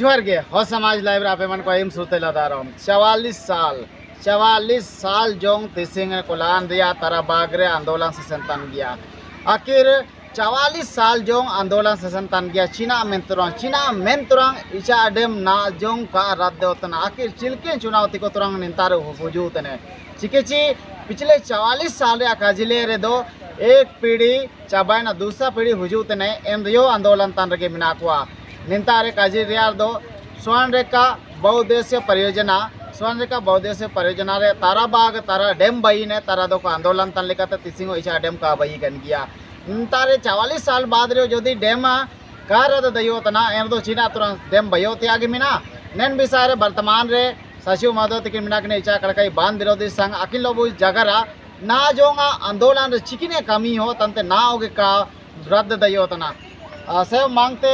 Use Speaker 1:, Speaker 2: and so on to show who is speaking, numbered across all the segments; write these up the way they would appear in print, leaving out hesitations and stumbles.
Speaker 1: जोहर गे हो समाज लाइव आपे मन को एम सुते लदारम 44 साल जोंग तिसिंग कोलान दिया तारा बागरे आंदोलन से संतान गया आखिर 44 साल जोंग आंदोलन से संतान गया चीना मेंतुरंग इचा अडेम ना जोंग का राज्य होतना आखिर चिलके चुनावती को तुरंग निंतारे हुजूत ने चिकेची पिछले 44 साल रे काजिले रे दो एक पीढ़ी चाबायना दूसरा पीढ़ी हुजूत ने एम रियो आंदोलन तान रगे मिनाकुआ निंतारे काजी रियार दो स्वर्णरेखा बहुउद्देश्य परियोजना रे तारा बाग तारा डेम बही ने तारा दो को आंदोलन तन लेकर तिसिंगो इचा डेम का बही गन गया निंतारे 44 साल बाद रे जोदी डेम कार दयो तना एम दो चीना तुरंत डेम बयो ते आगे मिना नेन बिसारे वर्तमान रे सचिव मदो तिकिन मिना कने इचा कड़काई बांध विरोधी संघ अखिल लोबु जगरा ना जोंगा आंदोलन रे चिकिने कमी हो तंते ना होगे का रद्द दयो तना से मांगते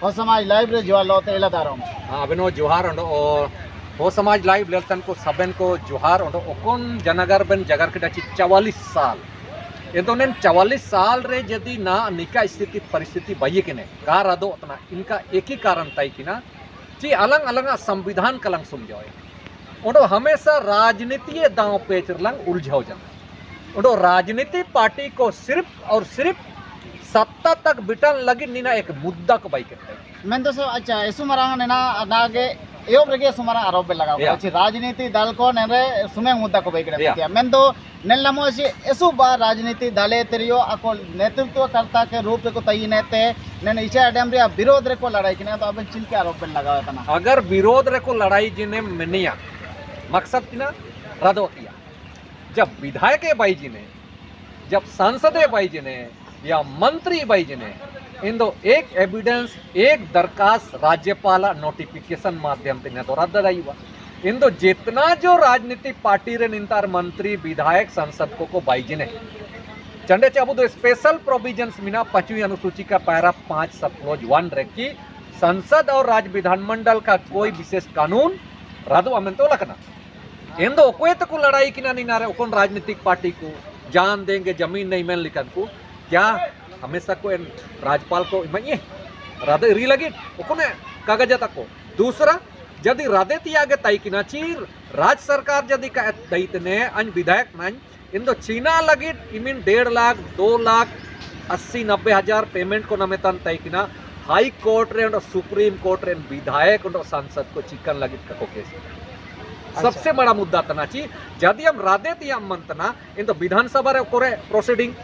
Speaker 1: हो समाज लाइव रे जोहार लोते इलादारों
Speaker 2: अबेनो जोहार अंडो हो समाज लाइव लेतन को सबन को जोहार अंडो ओकोन जनगर बन जगर के 44 साल एदोनेन 44 साल रे यदि ना निका स्थिति परिस्थिति बये किने कार अदो तना इनका एक ही कारण तय किना ची अलग अलग संविधान कलंग समझोय ओडो हमेशा राजनीति दांव पेच लंग उलझाव जन ओडो राजनीति पार्टी को सिर्फ और सिर्फ सत्ता तक बिटन लगी नीना एक मुद्दा को बाई करते
Speaker 1: मैं तो अच्छा ऐसु मरांग नेना नागे एवं रगे सुमारा आरोप पे लगा अच्छी राजनीति दल को नेरे सुमे मुद्दा को बाई करते मैं तो नेल्लामो ऐसी ऐसु बार राजनीति दले तेरियो अको नेतृत्व करता के रूप को तई नेते नेने इचा डैम रे विरोध रे को लड़ाई किना तो अपन चिल के आरोप पे लगा तना
Speaker 2: अगर विरोध रे को लड़ाई जिने मिनिया मकसद किना रदोतिया जब विधायक बाई जी ने जब सांसद बाई जी ने या मंत्री बाई जी ने इन दो एक एविडेंस एक दरखास्त राज्यपाल नोटिफिकेशन माध्यम से तो रद्द हुआ इन दो जितना जो राजनीतिक पार्टी रे निंतार मंत्री विधायक संसद को बाई जी ने चंडे चाबू दो स्पेशल प्रोविजंस मिना 5वीं अनुसूची का पैरा 5 सब क्लोज 1 रे की संसद और राज्य विधानमंडल का कोई विशेष कानून रद्द अमें तो लखना इन दो कोई तो को लड़ाई किना नहीं नारे कौन राजनीतिक पार्टी को जान देंगे जमीन नहीं मिल लिखन को क्या हमेशा को राज्यपाल को इमाइए राधे री लगी उकोने कागज तक को दूसरा यदि राधे तियागे तय किना चीर राज्य सरकार यदि का दैत ने अन विधायक नाइन इन दो चीना लगी इमिन 1.5 लाख 2 लाख 80-90 हजार पेमेंट को नमेतन तय किना हाई कोर्ट रे सुप्रीम कोर्ट रे विधायक और सांसद को चिकन लगी को केस सबसे बड़ा मुद्दा तना ची यदि हम राधे तिया मंतना इन तो विधानसभा रे कोरे प्रोसीडिंग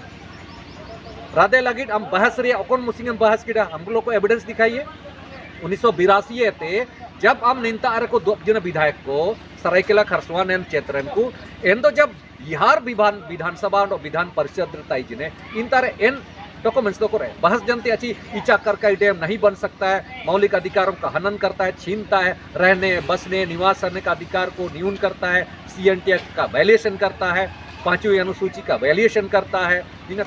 Speaker 2: राधे लगी हम बहस रे अकोन मुसिंग बहस किडा हम लोग को एविडेंस दिखाइए 1982 ते जब हम निंता अरे को 2 जन विधायक को सरायकेला खरसुआ नेम चेत्रन को एंदो जब बिहार विधानसभा और विधान परिषद ताई जिने इन तारे एन डॉक्यूमेंट्स तो करे बहस जनते अच्छी इचा करका डैम नहीं बन सकता है मौलिक अधिकारों का हनन करता है छीनता है रहने बसने निवास करने का अधिकार को न्यून करता है CNT का वायलेशन करता है 5वीं अनुसूची का वैल्यूएशन करता है दिन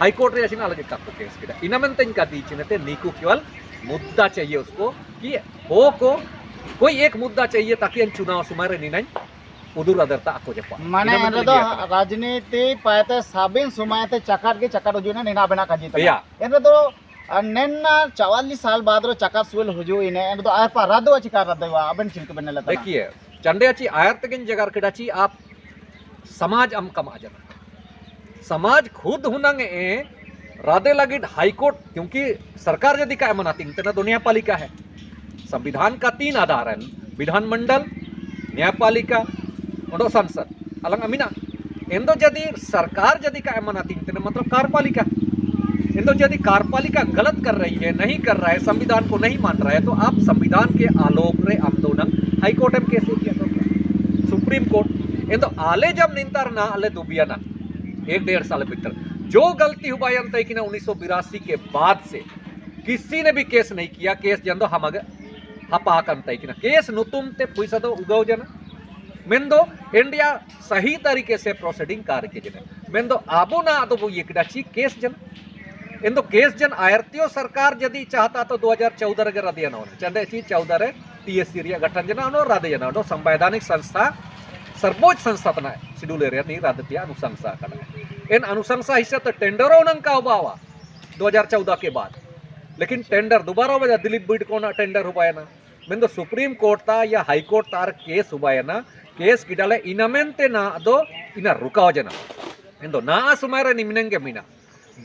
Speaker 2: हाई कोर्ट रे असिना लगे काको केस किदा इनमेंते इनका दीचिनते नीकू केवल मुद्दा चाहिए उसको कि हो को कोई एक मुद्दा चाहिए ताकि इन चुनाव सुमारे निनाई उदुर अदरता आको जपा
Speaker 1: माने एन तो राजनीति पाते साबिन सुमायते चकार के चकार उजुने निना बना काजी तया एन तो नेन्ना 44 साल बाद रो चकार सुल हुजु इने एन तो आपा रादो चिकार रदवा अबन चिलक बने लता
Speaker 2: देखिए चंडे अच्छी आयरतगिन जगर केडाची आप समाज अम कमाजन समाज खुद हुनंग राधे लगी हाई कोर्ट क्योंकि सरकार यदि का मनाती तना तो न्यायपालिका है संविधान का 3 आधार है विधानमंडल न्यायपालिका और संसद अलग अमीना इंदो यदि सरकार यदि का मनाती तना मतलब कार्यपालिका इंदो यदि कार्यपालिका गलत कर रही है नहीं कर रहा है संविधान को नहीं मान रहा है तो आप संविधान के आलोक रे आंदोलन हाई कोर्ट में केस किया सुप्रीम कोर्ट इन तो आले जब निंतर ना आले दुबिया ना 1-1.5 साल भीतर जो गलती हुआ तय कि 1982 के बाद से किसी ने भी केस नहीं किया केस जन हम हपाकन तय कि केस नुतुम ते पैसा तो उगाव जन मेन दो इंडिया सही तरीके से प्रोसीडिंग कार्य के जन मेन दो आबो ना तो वो ये किडाची केस जन इन दो केस जन आयरतियो सरकार यदि चाहता तो 2014 रे रदिया ना चंदे ची 14 रे TSC रे गठन जना और राधे जना तो संवैधानिक संस्था सर्वोच्च संस्था तना शेड्यूल एरिया नहीं राधतिया अनुशंसा करना इन अनुशंसा हिस्सा तो टेंडरों का अभाव 2014 के बाद लेकिन टेंडर दोबारा वजह दिलीप बिड को ना टेंडर हो पाया ना मेन सुप्रीम कोर्ट ता या हाई कोर्ट तार केस हुबायना केस किडाले इनामेंते ना दो इना रुकाव जना मेन ना समय रे निमिनेंगे मीना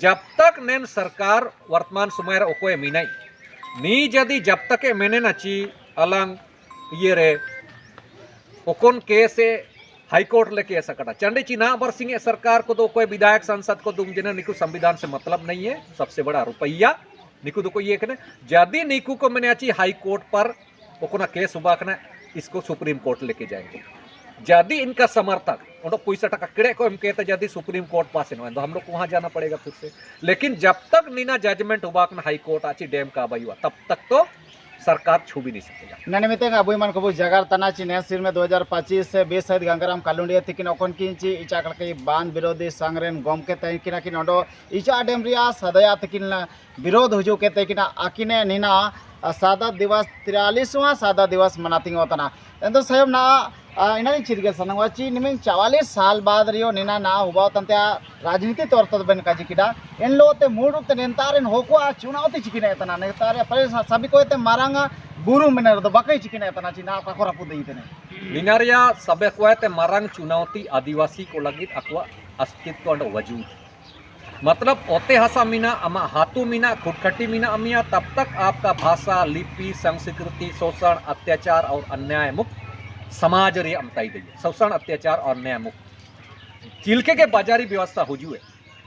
Speaker 2: जब तक नेन सरकार वर्तमान समय रे ओकोय मीनाई नी जदी जब तक मेने नची अलंग ये रे ओकोन केसे हाई कोर्ट ले केस कटा चंडे चीना बरसिंग सरकार को तो कोई विधायक सांसद को दुम जना निकु संविधान से मतलब नहीं है सबसे बड़ा रुपया निकु तो कोई ये कने जदी निकु को मैंने अच्छी हाई कोर्ट पर ओकोना केस हुआ कना इसको सुप्रीम कोर्ट लेके जाएंगे जदी इनका समर्थक उनको पैसा टका किड़े को हम कहते जदी सुप्रीम कोर्ट पास इन तो हम लोग को वहां जाना पड़ेगा फिर से लेकिन जब तक नीना जजमेंट हुआ कना हाई कोर्ट आची डैम का बाई हुआ तब तक तो सरकार छू भी नहीं सकेगा
Speaker 1: ननिमिते अबुई मन को जगार तना चिने सिर में 2025 से 20 सहित गंगाराम कालुंडिया तिकिन ओकन किंची इचा कलके बांध विरोधी संग्रेन गोमके तकिना किन ओडो इचा डैम रिया सदया तिकिन विरोध हुजु के तकिना आकिने निना सादा दिवस 43वां सादा दिवस मनातिंग होतना एंदो सयम ना इना चिरगे सनवाची निमिन 44 साल बाद रियो निना ना हुबा तंत्या राजनीति तौर तद बन काजी किडा इन लोते मूड ते नेतारेन होको चुनावती चिकिने तना नेतारे पर सभी को ते मारांगा बुरु मेनर दो बकई चिकिने तना चिना का कोरा पुदई तने
Speaker 2: निनारिया सबे को ते मारांग चुनौती आदिवासी को लगित अक्वा अस्तित्व अंड वजूद मतलब ओते हसा मीना अमा हाथू मीना खुटखटी मीना अमिया तब तक आपका भाषा लिपि संस्कृति शोषण अत्याचार और अन्याय मुक्त समाज रे अमताई गई शोषण अत्याचार और अन्याय मुक्त चिल्के के बाजारी व्यवस्था हुजुए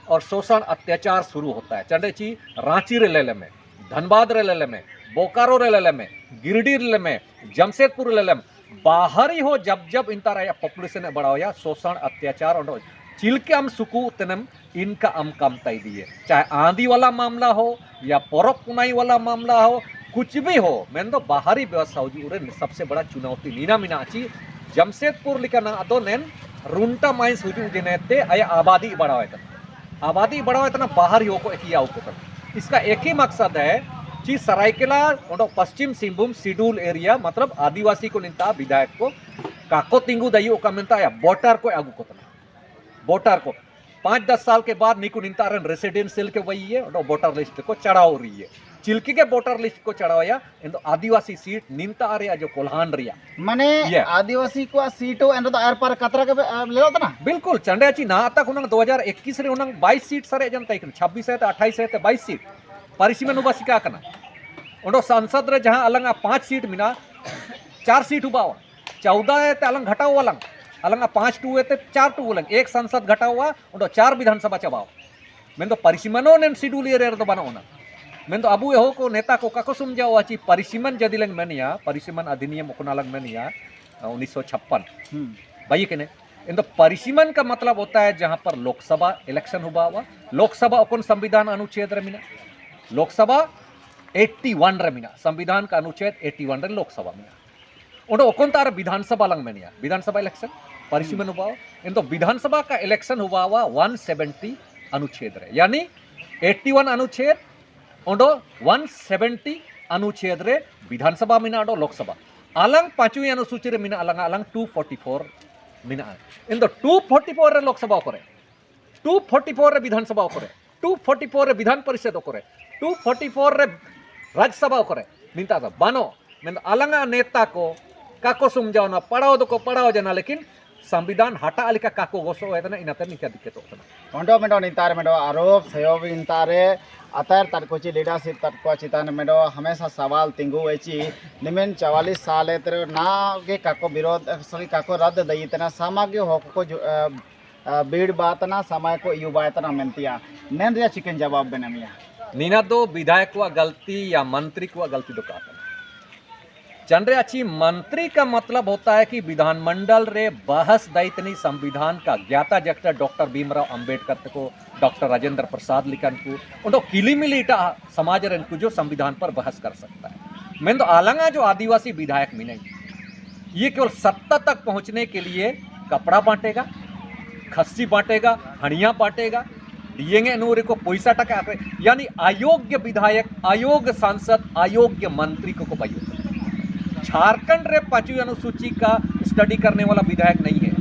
Speaker 2: और शोषण अत्याचार शुरू होता है चंडेची रांची रे लेले में धनबाद रे लेले में बोकारो रे लेले में गिरिडीह रे में जमशेदपुर ले में बाहरी हो जब जब इंता पॉपुलेशन बढ़ा या शोषण अत्याचार और चिल्के हम सुकू तनम इनका हम कम तय दिए चाहे आंधी वाला मामला हो या परब पुनाई वाला मामला हो कुछ भी हो मैंने तो बाहरी व्यवस्था हो सबसे बड़ा चुनौती नीना मीना अच्छी जमशेदपुर लिखा ना अदो नैन रुंटा माइंस हुजू जिनेते आया आबादी बढ़ावे तना बाहर ही को एक इसका एक ही मकसद है कि सरायकेला पश्चिम सिंहभूम शेड्यूल एरिया मतलब आदिवासी को निंता विधायक को काको तिंगू दई ओका मिलता या वोटर को आगू को वोटर को 5-10 साल के बाद निकु निंतारन रेसिडेंशियल के वही है और वोटर लिस्ट को चढ़ाओ रही है चिल्की के वोटर लिस्ट को चढ़ाया इंदो आदिवासी सीट निंता आरिया जो कोल्हान रिया
Speaker 1: माने आदिवासी को सीटो एंडो तो आर पार कतरा के लेलो तना बिल्कुल
Speaker 2: चंडेची ना तक उनंग 2021 रे उनंग 22 सीट सरे जनता इकन 26 है 28 है 22 सीट परिसीमन उबा सिका कना उंडो संसद रे जहां अलंगा 5 सीट मिना 4 सीट उबावा 14 है ते अलंग घटाओ अलंग अलंगा 5 टू है ते 4 टू अलंग एक संसद घटा हुआ उंडो 4 विधानसभा चबाओ मेन तो परिसीमनो ने शेड्यूल एरिया रे बना होना मेन तो अबू हो को नेता को काको समझाओ आची परिसीमन जदी लंग मेनिया परिसीमन अधिनियम कोना लंग मेनिया 1956 भाई के ने इन तो परिसीमन का मतलब होता है जहां पर लोकसभा इलेक्शन हुआ लोकसभा कौन संविधान अनुच्छेद रे मिना लोकसभा 81 रे मिना संविधान का अनुच्छेद 81 रे लोकसभा मिना उन्होंने कौन तार विधानसभा लंग मेनिया विधानसभा इलेक्शन परिसीमन हुआ इन तो विधानसभा का इलेक्शन हुआ 170 अनुच्छेद रे यानी 81 अनुच्छेद ओंडो 170 अनुच्छेद रे विधानसभा मिना ओंडो लोकसभा अलंग 5वीं अनुसूची रे मिना अलंग अलंग 244 मिना इन तो 244 रे लोकसभा करे 244 रे विधानसभा करे 244 रे विधान परिषद करे 244 रे राज्यसभा करे निंता बनो मैं अलंगा नेता को काको समझाओ ना पढ़ाओ तो को पढ़ाओ जना लेकिन संविधान हटा अलिका काको गोसो है ना इनाते निका दिक्कत होता
Speaker 1: मंडो मंडो नितार मंडो आरोप सहयोग इंतारे अतर तड़कोची लीडरशिप तड़को चितान मंडो हमेशा सवाल तिंगु वेची निमेन 44 साल है तेरे ना के काको विरोध सॉरी काको रद्द दई तना सामाग्य हक को बीड़ बात ना समय को युवा तना मेंतिया नेन रिया चिकन जवाब बेनमिया
Speaker 2: नीना दो विधायक को गलती या मंत्री को गलती दो कहता चंद्रे अच्छी मंत्री का मतलब होता है कि विधानमंडल रे बहस दैतनी संविधान का ज्ञाता जगता डॉक्टर भीमराव अंबेडकर को डॉक्टर राजेंद्र प्रसाद लिखन को उनको किलीमिलीटा समाज रन को जो संविधान पर बहस कर सकता है मैं तो आलंगा जो आदिवासी विधायक में नहीं ये केवल सत्ता तक पहुंचने के लिए कपड़ा बांटेगा खस्सी बांटेगा हणिया बांटेगा दिएंगे नूरे को पैसा टका यानी अयोग्य विधायक अयोग्य सांसद अयोग्य मंत्री को पाइए झारखंड रे 5वीं अनुसूची का स्टडी करने वाला विधायक नहीं है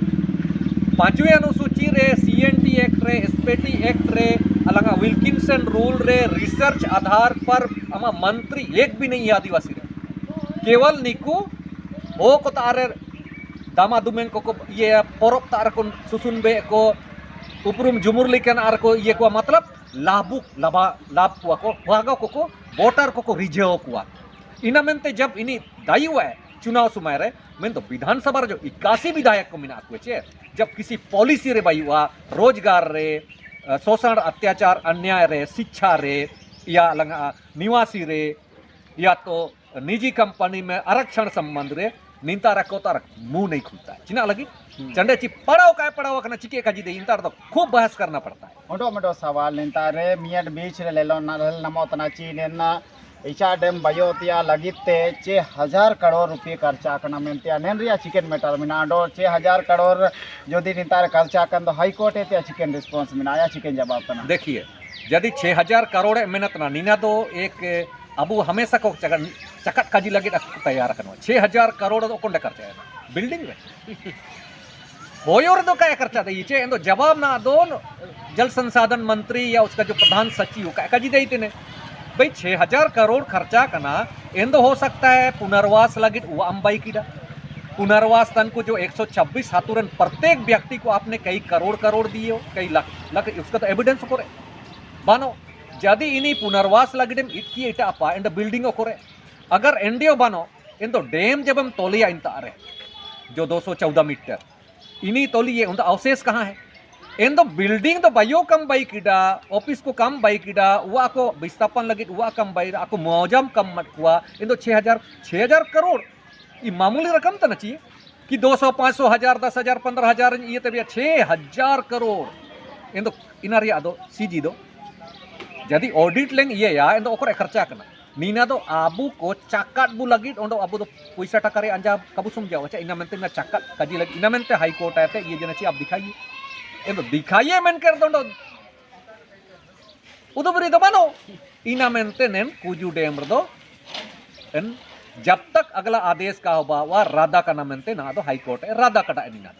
Speaker 2: 5वीं अनुसूची रे CNT एक्ट रे SPT एक्ट रे अलग विल्किंसन रूल रे रिसर्च आधार पर हमारा मंत्री एक भी नहीं है आदिवासी रे केवल निकू ओ को तारे दामा दुमेन को ये पोरब तार को सुसुन बे को उपरुम जुमुर लिकन आर को ये को मतलब लाभुक लाभ को भागा को वोटर को रिझेव को इना मेनते जब इनी दाई हुआ है चुनाव समय रे मेन तो विधानसभा जो 81 विधायक को मिना को चे जब किसी पॉलिसी रे बाई हुआ रोजगार रे शोषण अत्याचार अन्याय रे शिक्षा रे या लंगा निवासी रे या तो निजी कंपनी में आरक्षण संबंध रे निंता रखो तार मुंह नहीं खुलता है चिना लगी चंडे ची पढ़ाओ करना चिके का जी दे इंतार तो खूब बहस करना पड़ता है
Speaker 1: मोटो मोटो सवाल निंता रे मियट बीच रे लेलो ना रहल नमोतना ची नेना इचा डेम बयोतिया लगिते 6000 करोड़ रुपये खर्चा करना मेंतिया नेन रिया चिकन मैटर मिनाडो 6000 करोड़ जदि निंतार खर्चा कन तो हाई कोर्ट एतिया चिकन रिस्पांस मिनाया चिकन जवाब करना
Speaker 2: देखिए यदि 6000 करोड़ मेहनत ना नीना तो एक अबू हमेशा को चकट काजी लगे तैयार करना 6000 करोड़ तो कौन खर्चा है बिल्डिंग में होयोर दो क्या खर्चा था ये तो जवाब ना दो जल संसाधन मंत्री या उसका जो प्रधान सचिव क्या काजी दे इतने भाई 6000 करोड़ खर्चा करना इंदो हो सकता है पुनर्वास लगे वो अंबाई की पुनर्वास तन को जो 126 हाथुरन प्रत्येक व्यक्ति को आपने कई करोड़ दिए हो कई लाख उसका तो एविडेंस को बानो जदि इनी पुनर्वास लगे इटकी इटा अपा इंड बिल्डिंग को अगर एनडीओ बानो इन तो डैम जब हम तोलिया इन तारे जो 214 मीटर इनी तोलिए उन अवशेष कहाँ है इन तो बिल्डिंग तो बायो कम बाई कीडा ऑफिस को कम बाई कीडा वो को विस्थापन लगे वो कम बाई आपको मुआवजा कम मत हुआ इन तो 6000 करोड़ ये मामूली रकम तो ना चाहिए कि 200 500 हजार 10,000 15,000 ये तो भैया 6000 करोड़ इन तो इनारी दो सीजी दो यदि ऑडिट लेंगे ये या इन तो ओकर खर्चा करना नीना दो आबू को चाकाट बु लगी ओंडो आबू तो पैसा टका रे अंजा कबू समझाओ अच्छा इना मेंते ना चाकाट काजी लगी इना मेंते हाई कोर्ट आते ये जना ची आप दिखाइए इन तो दिखाइए मेन कर दो उदबरी दो बानो इना मेंते नेन कुजू डैम दो इन जब तक अगला आदेश का होबा वा राधा का मेंते ना दो हाई कोर्ट है राधा कटा इना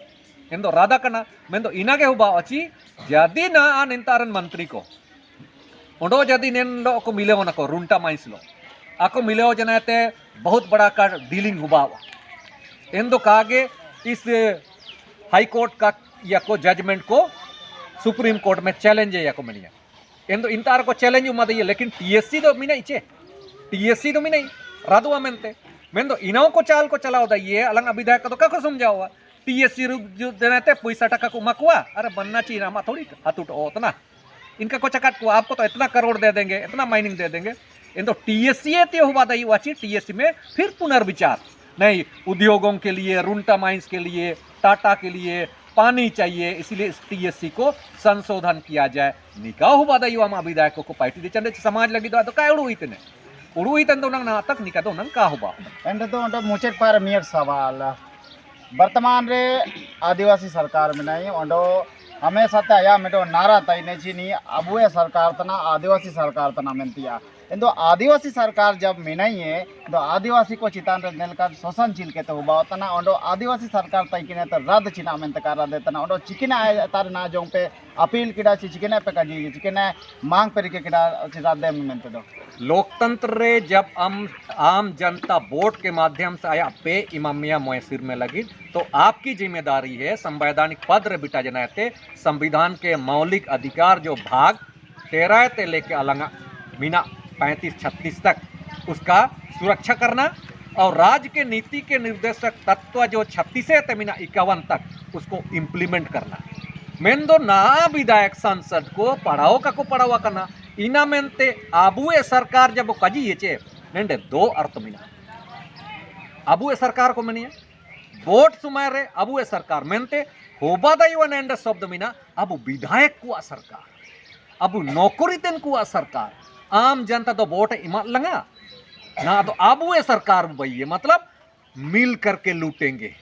Speaker 2: इन तो राधा कना मेन तो इना के होबा अच्छी यदि ना निंतारन मंत्री को उंडो यदि नेंडो को मिले ना को रुंटा माइंस लो आको मिले जनाते बहुत बड़ा का डीलिंग हुआ इन दो कागे इस हाई कोर्ट का या को जजमेंट को सुप्रीम कोर्ट में चैलेंज है या को मिनिया इन दो इंतार को चैलेंज उमा दिए लेकिन टीएससी तो मिना इचे टीएससी तो मिना रादुआ मेनते मेन दो इनाओ को चाल को चलाओ ये अलंग विधायक तो का समझाओ टीएससी जो जनाते पैसा टका को मकुआ अरे बनना चाहिए ना थोड़ी हाथ उठो इनका को चकाट को आपको तो इतना करोड़ दे देंगे इतना माइनिंग दे देंगे इन तो टीएससी हुआ था ये टीएससी में फिर पुनर्विचार नहीं उद्योगों के लिए रुंटा माइंस के लिए टाटा के लिए पानी चाहिए इसलिए इस टीएससी को संशोधन किया जाए निकाह हुआ था युवा विधायकों को पार्टी दे चंदे समाज लगी तो क्या उड़ू इतने तो ना तक निका तो नंग का हुआ
Speaker 1: एंड तो मुझे पर मियर सवाल वर्तमान रे आदिवासी सरकार में नहीं ओंडो हमेशा या मेटो नारा तय चीनी अबुए सरकार तना आदिवासी सरकार तना मेंतिया इंदो आदिवासी सरकार जब मिनाई है तो आदिवासी को चितान रे नेलका शोषण चिल के तो हुआ तना ओंडो आदिवासी सरकार तय किने तो रद्द चिना मेंत करा देतना ओंडो चिकिना तार ना जों पे अपील किडा चिकिना पे काजी चिकिना मांग पे के किडा चिता दे मेंत दो
Speaker 2: लोकतंत्र रे जब आम जनता वोट के माध्यम से आया पे इमामिया मुयसर में लगी तो आपकी जिम्मेदारी है संवैधानिक पद रे बिटा जनाते संविधान के मौलिक अधिकार जो भाग 13 ते लेके अलंगा मीना 35-36 तक उसका सुरक्षा करना और राज्य के नीति के निर्देशक तत्व जो 36 ते मीना 51 तक उसको इम्प्लीमेंट करना मेंदो ना विधायक सांसद को पढ़ाओ का को पढ़ावा करना इना मेंते आबुए सरकार जब कजी ये चे नेंडे 2 अर्थ मीना आबुए सरकार को मनिया वोट सुमार रे आबुए सरकार मेंते होबादा युवा नेंडे शब्द मीना अबु विधायक को सरकार अबु नौकरी तेन को सरकार आम जनता तो वोट इमा लंगा ना तो आबुए सरकार भैया मतलब मिल करके लूटेंगे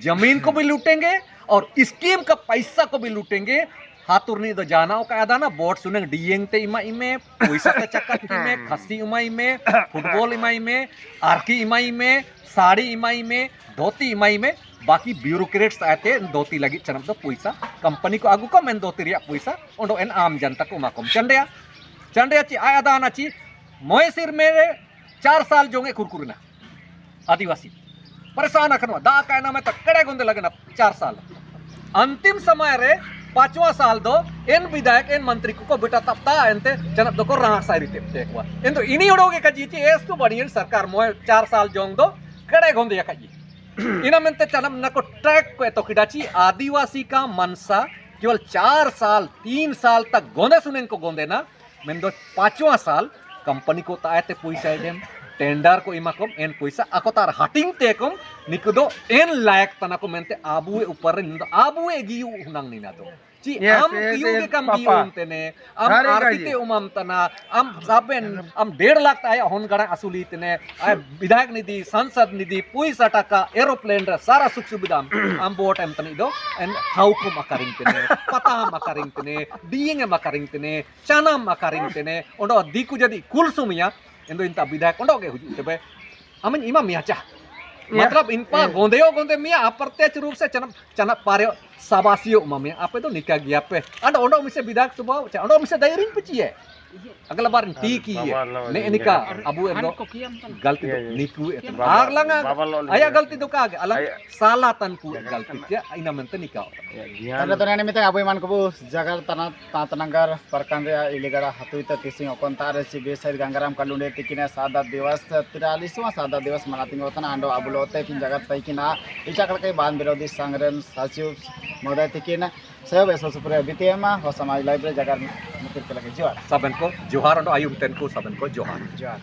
Speaker 2: जमीन को भी लूटेंगे और स्कीम का पैसा को भी लूटेंगे हाथुरनी तो जाना का आदा ना वोट सुने डीएंग ते इमा इमे पैसा ते चक्कर में खस्सी इमा इमे फुटबॉल इमा इमे आर्की इमा इमे साड़ी इमा इमे धोती इमा इमे बाकी ब्यूरोक्रेट्स आते धोती लगी चनम तो पैसा कंपनी को आगू को मेन धोती रिया पैसा ओंडो एन आम जनता को माकम चंडिया ची आया दाना ची मोय सिर मेरे 4 साल जोंगे कुरकुरना आदिवासी परेशान अखन दा कहना में तकड़े गुंदे लगे ना 4 साल अंतिम समय रे 5वां साल दो एन विधायक एन मंत्री को बेटा तपता एनते जनप दो को राह सारी टेकवा इन तो इनी उड़ोगे कजी एस तो बढ़िया सरकार मोय 4 साल जोंग दो कड़े गुंदे या कजी इना मेंते चनम न को ट्रैक को तो किडाची आदिवासी का मनसा केवल 4 साल 3 साल तक गोंदे सुनें को गोंदे ना मेन दो 5वां साल कंपनी को तायते पैसा देम टेंडर को इमाकम एन पैसा ako tar hating tekom nikudo en layak tanako mente abue ऊपर निंदो abue giu hunang nina do ci am giu ke kam giu tene am artite umam tana am saben am 1.5 lakh आय होन गड़ा असुली तने आय विधायक निधि संसद निधि पैसा टाका एरोप्लेन रा सारा सुख सुविधा am बोट एम तनी दो एन हाउ को मकारिंग तने पता मकारिंग तने दिएंगे मकारिंग तने चना मकारिंग तने ओडो दिकु जदी कुलसुमिया इन्दो इंता विधायक ओंडो के हुजू तबे अमन इमा मिया चा मतलब इनपा गोंदे मिया अप्रत्यक्ष रूप से चना पारे साबासियो ममिया आपे तो निका गया पे अंड ओंडो मिसे विधायक सुबह ओंडो मिसे दायरिंग पचिए अगला बार टी की ने निका अबू एंदो गलती तो निकु आग लंगा आया गलती तो का अलग साला तन ku गलती क्या इना मेंते निका
Speaker 1: तने तो ने मिते अबू मान को जगह तना तातनगर परकान रे इलेगरा हतुइता तिसिंग ओकंता रे बेसाइड गंगाराम कलुंडे तिकिना सादा दिवस 43वां सादा दिवस मनातिंग होतना आंडो अबुलोते किन जगत तैकिना इचाकल के बान विरोधी संग्रहण सचिव महोदय तिकिना सब एसो सुप्रिया बितेमा हो समाज लाइब्रेरी जगह मुतिर के लगे जोहार
Speaker 2: सबन को जोहार और आयुम तेन को सबन को जोहार
Speaker 1: जोहार